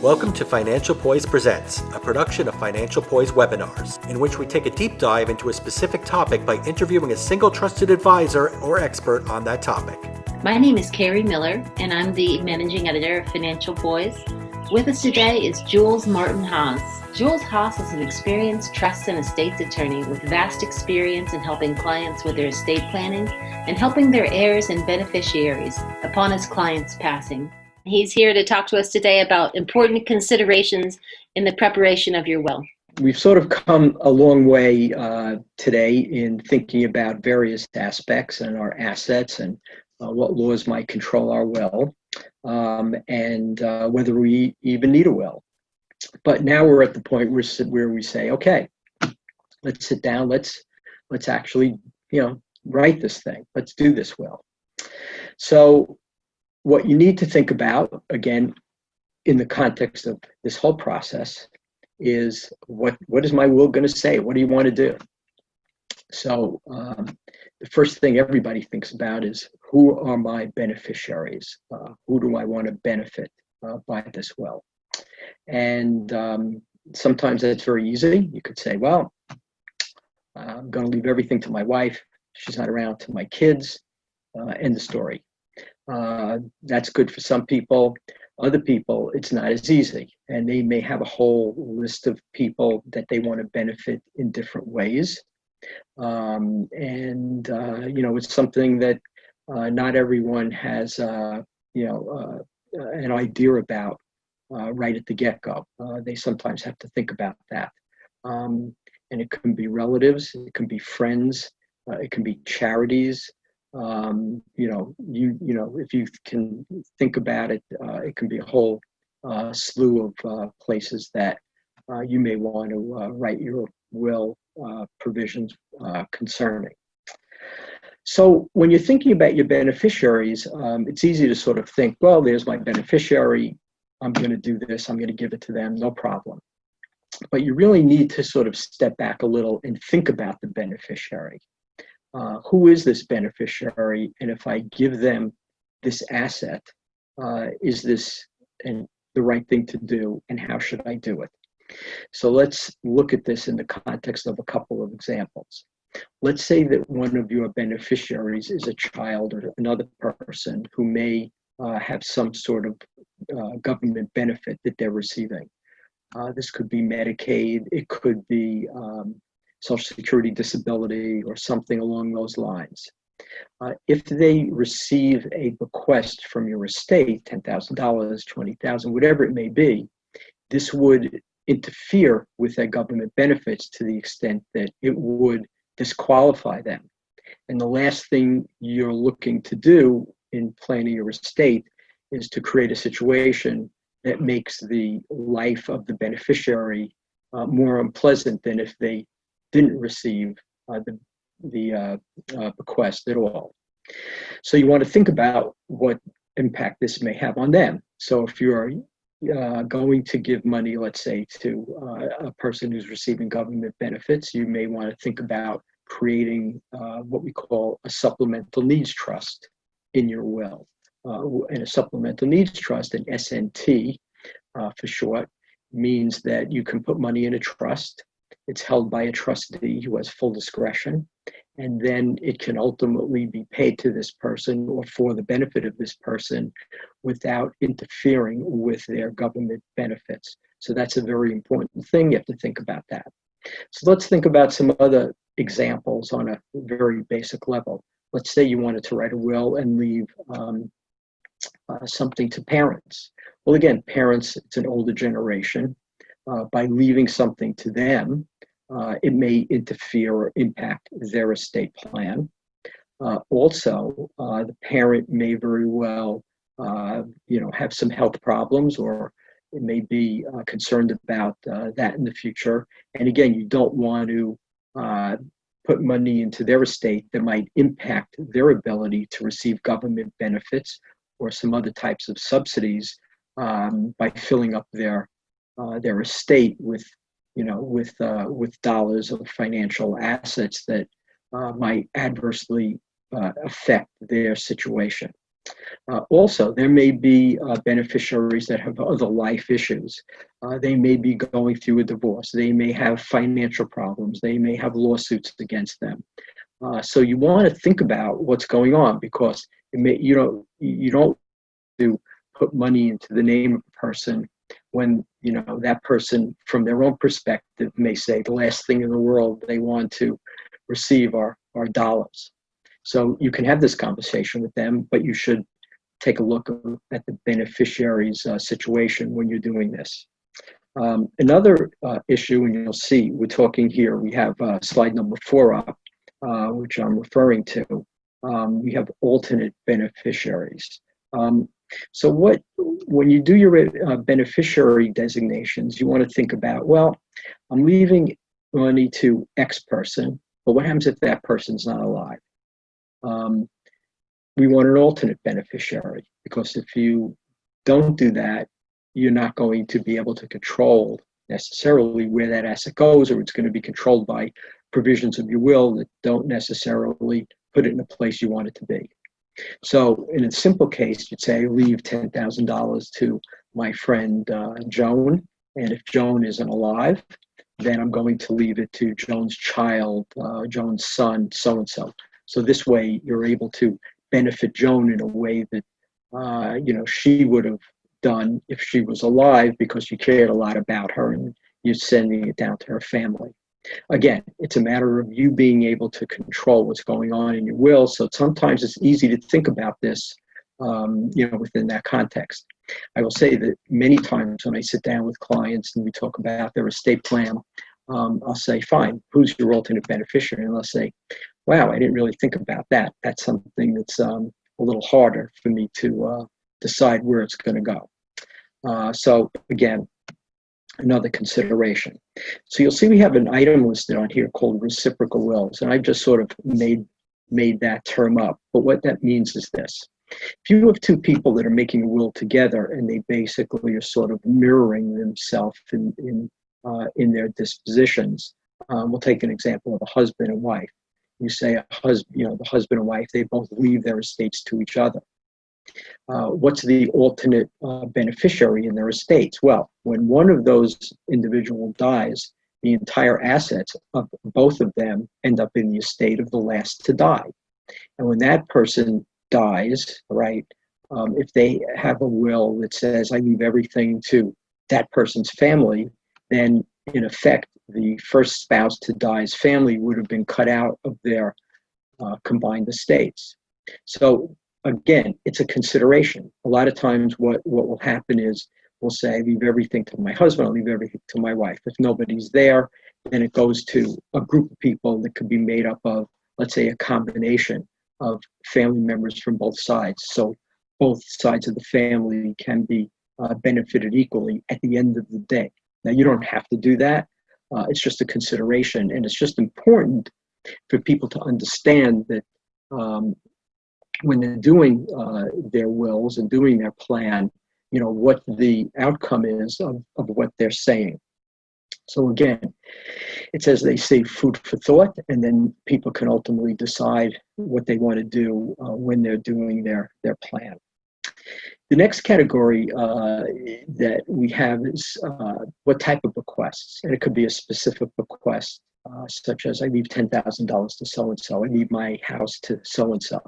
Welcome to Financial Poise Presents, a production of Financial Poise webinars, in which we take a deep dive into a specific topic by interviewing a single trusted advisor or expert on that topic. My name is Carrie Miller, and I'm the managing editor of Financial Poise. With us today is Jules Martin Haas. Jules Haas is an experienced trust and estates attorney with vast experience in helping clients with their estate planning and helping their heirs and beneficiaries upon his clients' passing. He's here to talk to us today about important considerations in the preparation of your will. We've sort of come a long way today in thinking about various aspects and our assets and what laws might control our will and whether we even need a will. But now we're at the point where we say, okay, let's sit down, let's actually, write this thing. Let's do this will. So what you need to think about, again, in the context of this whole process, is what is my will going to say? What do you want to do? So the first thing everybody thinks about is, who are my beneficiaries? Who do I want to benefit by this will? And sometimes that's very easy. You could say, well, I'm going to leave everything to my wife. She's not around, to my kids. End the story. That's good for some people. Other people, it's not as easy. And they may have a whole list of people that they want to benefit in different ways. It's something that not everyone has, an idea about right at the get-go. They sometimes have to think about that. And it can be relatives, it can be friends, it can be charities. If you can think about it, it can be a whole slew of places that you may want to write your will provisions concerning. So when you're thinking about your beneficiaries, it's easy to sort of think, well, there's my beneficiary. I'm going to do this. I'm going to give it to them. No problem. But you really need to sort of step back a little and think about the beneficiary. Who is this beneficiary? And if I give them this asset, is this the right thing to do? And how should I do it? So let's look at this in the context of a couple of examples. Let's say that one of your beneficiaries is a child or another person who may have some sort of government benefit that they're receiving. This could be Medicaid, it could be Social Security disability, or something along those lines. If they receive a bequest from your estate, $10,000, $20,000, whatever it may be, this would interfere with their government benefits to the extent that it would disqualify them. And the last thing you're looking to do in planning your estate is to create a situation that makes the life of the beneficiary more unpleasant than if they didn't receive the bequest at all. So you want to think about what impact this may have on them. So if you're going to give money, let's say, to a person who's receiving government benefits, you may want to think about creating what we call a supplemental needs trust in your will. And a supplemental needs trust, an SNT for short, means that you can put money in a trust. It's held by a trustee who has full discretion, and then it can ultimately be paid to this person or for the benefit of this person without interfering with their government benefits. So that's a very important thing. You have to think about that. So let's think about some other examples on a very basic level. Let's say you wanted to write a will and leave something to parents. Well, again, parents, it's an older generation. By leaving something to them, it may interfere or impact their estate plan. Also, the parent may very well, have some health problems, or it may be concerned about that in the future. And again, you don't want to put money into their estate that might impact their ability to receive government benefits or some other types of subsidies by filling up their estate with dollars of financial assets that might adversely affect their situation. Also, there may be beneficiaries that have other life issues. They may be going through a divorce. They may have financial problems. They may have lawsuits against them. So you want to think about what's going on, because you don't do put money into the name of a person when that person, from their own perspective, may say the last thing in the world they want to receive are dollars. So you can have this conversation with them, but you should take a look at the beneficiary's situation when you're doing this. Another issue, and you'll see, we're talking here, we have slide number 4 up, which I'm referring to. We have alternate beneficiaries. So when you do your beneficiary designations, you want to think about, well, I'm leaving money to X person, but what happens if that person's not alive? We want an alternate beneficiary, because if you don't do that, you're not going to be able to control necessarily where that asset goes, or it's going to be controlled by provisions of your will that don't necessarily put it in a place you want it to be. So in a simple case, you'd say, leave $10,000 to my friend Joan, and if Joan isn't alive, then I'm going to leave it to Joan's child, Joan's son, so-and-so. So this way you're able to benefit Joan in a way that she would have done if she was alive, because you cared a lot about her and you're sending it down to her family. Again, it's a matter of you being able to control what's going on in your will. So sometimes it's easy to think about this, within that context. I will say that many times when I sit down with clients and we talk about their estate plan, I'll say, fine, who's your alternate beneficiary? And they'll say, wow, I didn't really think about that. That's something that's a little harder for me to decide where it's going to go. So again, another consideration. So you'll see we have an item listed on here called reciprocal wills, and I just sort of made that term up. But what that means is this: if you have two people that are making a will together and they basically are sort of mirroring themselves in their dispositions, we'll take an example of a husband and wife. You say the husband and wife, they both leave their estates to each other. What's the alternate beneficiary in their estates? Well, when one of those individuals dies, the entire assets of both of them end up in the estate of the last to die. And when that person dies, right, if they have a will that says, I leave everything to that person's family, then in effect, the first spouse to die's family would have been cut out of their combined estates. So again, it's a consideration. A lot of times what will happen is we'll say, I leave everything to my husband, I'll leave everything to my wife. If nobody's there, then it goes to a group of people that could be made up of, let's say, a combination of family members from both sides. So both sides of the family can be benefited equally at the end of the day. Now, you don't have to do that. It's just a consideration, and it's just important for people to understand that when they're doing their wills and doing their plan, what the outcome is of what they're saying. So again, it's, as they say, food for thought, and then people can ultimately decide what they want to do when they're doing their plan. The next category that we have is what type of bequests, and it could be a specific bequest, such as I leave $10,000 to so-and-so, I leave my house to so-and-so.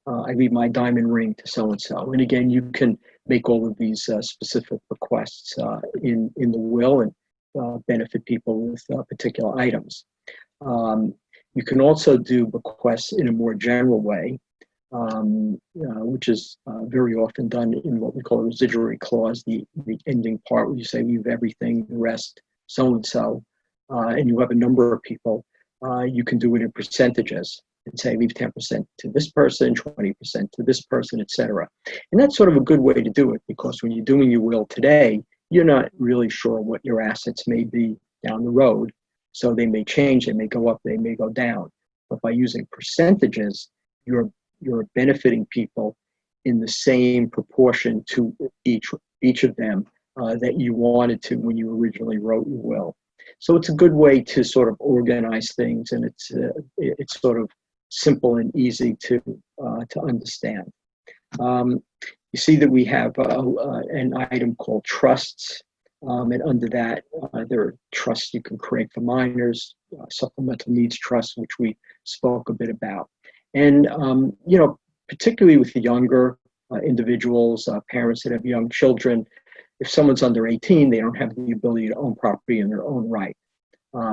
I leave my diamond ring to so-and-so. And again, you can make all of these specific bequests in the will and benefit people with particular items. You can also do bequests in a more general way, which is very often done in what we call a residuary clause, the ending part where you say leave everything, the rest so-and-so, and you have a number of people. You can do it in percentages and say leave 10% to this person, 20% to this person, etc. And that's sort of a good way to do it, because when you're doing your will today, you're not really sure what your assets may be down the road. So they may change, they may go up, they may go down. But by using percentages, you're benefiting people in the same proportion to each of them that you wanted to when you originally wrote your will. So it's a good way to sort of organize things, and it's sort of simple and easy to understand. You see that we have an item called trusts, and under that, there are trusts you can create for minors, supplemental needs trusts, which we spoke a bit about. And, particularly with the younger individuals, parents that have young children, if someone's under 18, they don't have the ability to own property in their own right.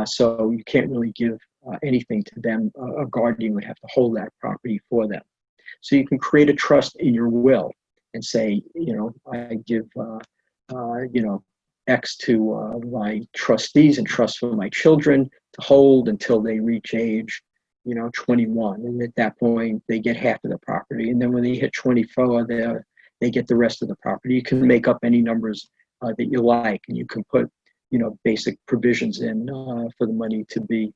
So you can't really give anything to them. A guardian would have to hold that property for them. So you can create a trust in your will and say, I give, X to my trustees and trust for my children to hold until they reach age, 21. And at that point, they get half of the property. And then when they hit 24, they get the rest of the property. You can make up any numbers that you like, and you can put, basic provisions in for the money to be,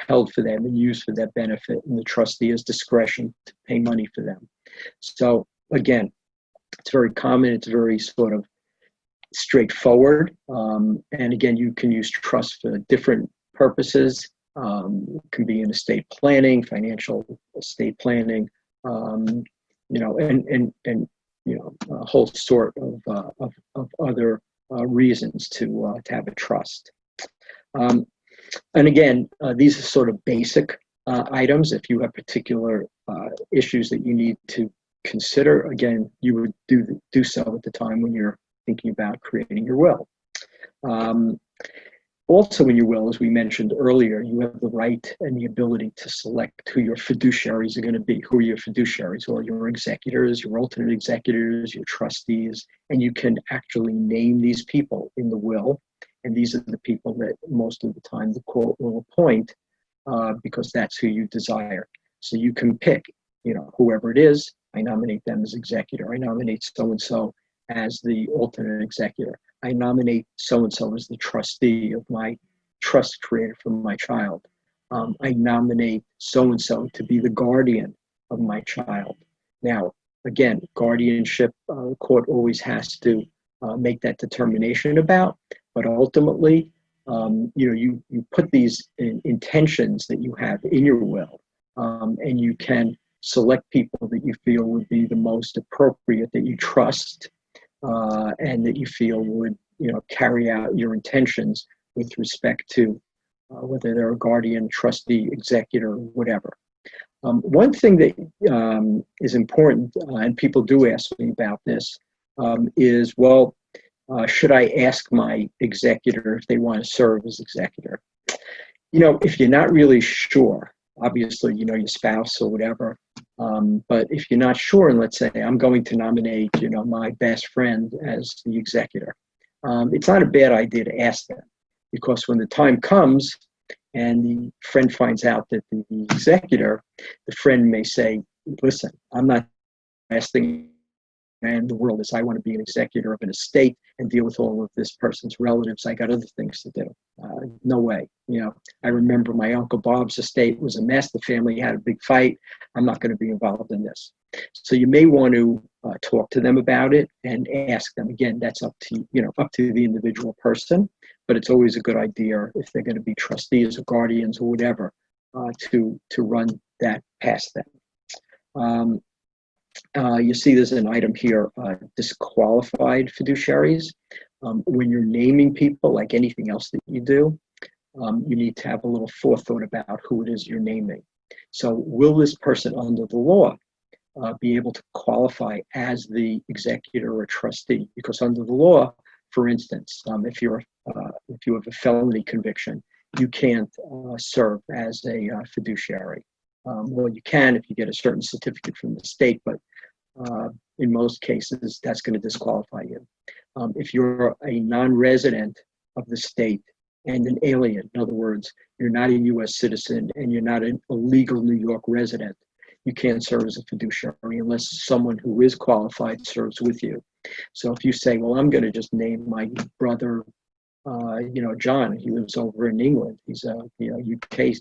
held for them and used for their benefit. And the trustee has discretion to pay money for them. So again, it's very common. It's very sort of straightforward. And again, you can use trust for different purposes. It can be in estate planning, financial estate planning, and a whole sort of other reasons to have a trust. And again, these are sort of basic items. If you have particular issues that you need to consider, again, you would do so at the time when you're thinking about creating your will. Also in your will, as we mentioned earlier, you have the right and the ability to select who your fiduciaries are going to be. Who are your fiduciaries? Or your executors, your alternate executors, your trustees, and you can actually name these people in the will. And these are the people that most of the time the court will appoint because that's who you desire. So you can pick, whoever it is. I nominate them as executor. I nominate so-and-so as the alternate executor. I nominate so-and-so as the trustee of my trust created for my child. I nominate so-and-so to be the guardian of my child. Now, again, guardianship, the court always has to make that determination about, but ultimately, you put these intentions that you have in your will, and you can select people that you feel would be the most appropriate, that you trust, and that you feel would, carry out your intentions with respect to whether they're a guardian, trustee, executor, whatever. One thing that is important, and people do ask me about this, is, well, should I ask my executor if they want to serve as executor? If you're not really sure, obviously, your spouse or whatever, but if you're not sure, and let's say I'm going to nominate, my best friend as the executor, it's not a bad idea to ask them, because when the time comes and the friend finds out that the executor, the friend may say, listen, I'm not asking in the world is I want to be an executor of an estate and deal with all of this person's relatives. I got other things to do. No way. I remember my Uncle Bob's estate was a mess. The family had a big fight. I'm not going to be involved in this. So you may want to talk to them about it and ask them. Again, that's up to the individual person, but it's always a good idea if they're going to be trustees or guardians or whatever to run that past them. You see there's an item here, disqualified fiduciaries. When you're naming people, like anything else that you do, you need to have a little forethought about who it is you're naming. So will this person under the law be able to qualify as the executor or trustee? Because under the law, for instance, if you have a felony conviction, you can't serve as a fiduciary. Well, you can if you get a certain certificate from the state, but in most cases, that's going to disqualify you. If you're a non-resident of the state and an alien, in other words, you're not a U.S. citizen and you're not a legal New York resident, you can't serve as a fiduciary unless someone who is qualified serves with you. So if you say, well, I'm going to just name my brother, John, he lives over in England, he's a UK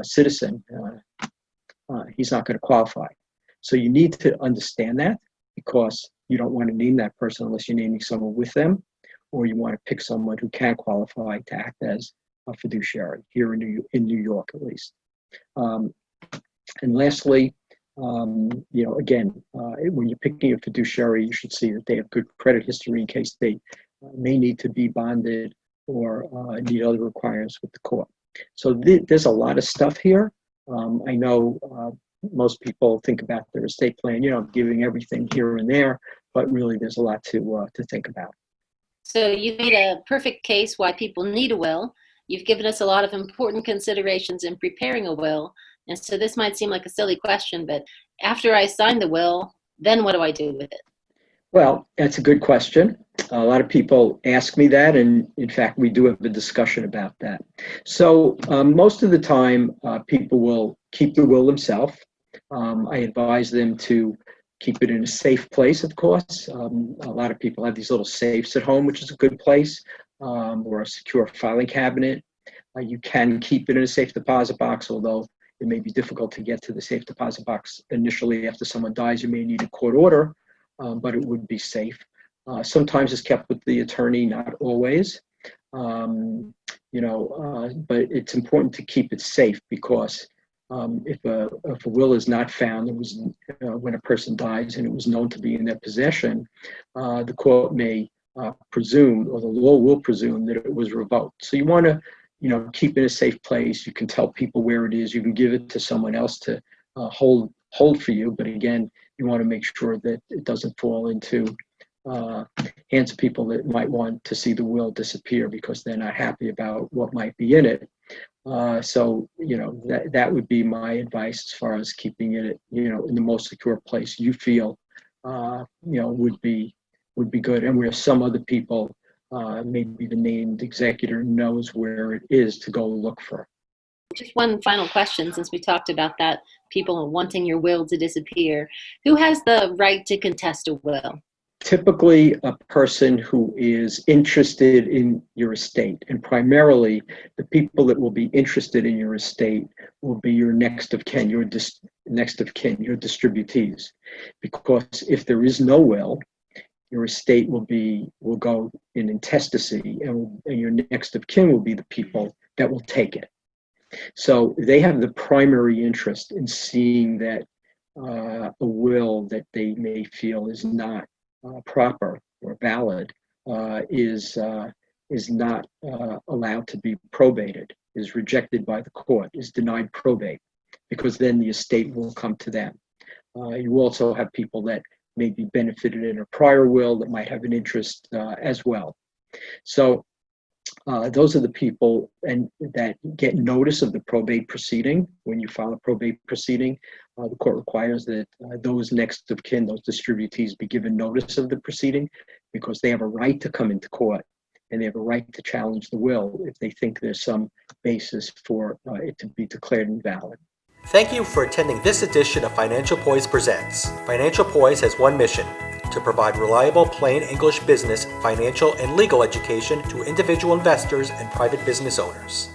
citizen, he's not going to qualify. So you need to understand that, because you don't want to name that person unless you're naming someone with them, or you want to pick someone who can qualify to act as a fiduciary here in New York, at least. And lastly, again, when you're picking a fiduciary, you should see that they have good credit history in case they may need to be bonded or need other requirements with the court. So there's a lot of stuff here. I know most people think about their estate plan, giving everything here and there, but really there's a lot to think about. So you made a perfect case why people need a will. You've given us a lot of important considerations in preparing a will. And so this might seem like a silly question, but after I sign the will, then what do I do with it? Well, that's a good question. A lot of people ask me that, and in fact, we do have a discussion about that. So most of the time, people will keep the will themselves. I advise them to keep it in a safe place, of course. A lot of people have these little safes at home, which is a good place, or a secure filing cabinet. You can keep it in a safe deposit box, although it may be difficult to get to the safe deposit box initially. After someone dies, you may need a court order, but it would be safe. Sometimes it's kept with the attorney, not always. But it's important to keep it safe because if a will is not found, it was when a person dies and it was known to be in their possession, the court may presume, or the law will presume, that it was revoked. So you want to keep it in a safe place. You can tell people where it is. You can give it to someone else to hold for you. But again, you want to make sure that it doesn't fall into hands of people that might want to see the will disappear because they're not happy about what might be in it. So that would be my advice as far as keeping it, in the most secure place you feel, would be good. And where some other people, maybe the named executor, knows where it is to go look for. Just one final question, since we talked about that, people wanting your will to disappear. Who has the right to contest a will? Typically, a person who is interested in your estate, and primarily the people that will be interested in your estate will be your next of kin, your distributees. Because if there is no will, your estate will go in intestacy, and your next of kin will be the people that will take it. So they have the primary interest in seeing that a will that they may feel is not proper or valid is not allowed to be probated, is rejected by the court, is denied probate, because then the estate will come to them. You also have people that may be benefited in a prior will that might have an interest as well. So those are the people that get notice of the probate proceeding. When you file a probate proceeding, the court requires that those next of kin, those distributees, be given notice of the proceeding because they have a right to come into court and they have a right to challenge the will if they think there's some basis for it to be declared invalid. Thank you for attending this edition of Financial Poise Presents. Financial Poise has one mission: to provide reliable, plain English business, financial, and legal education to individual investors and private business owners.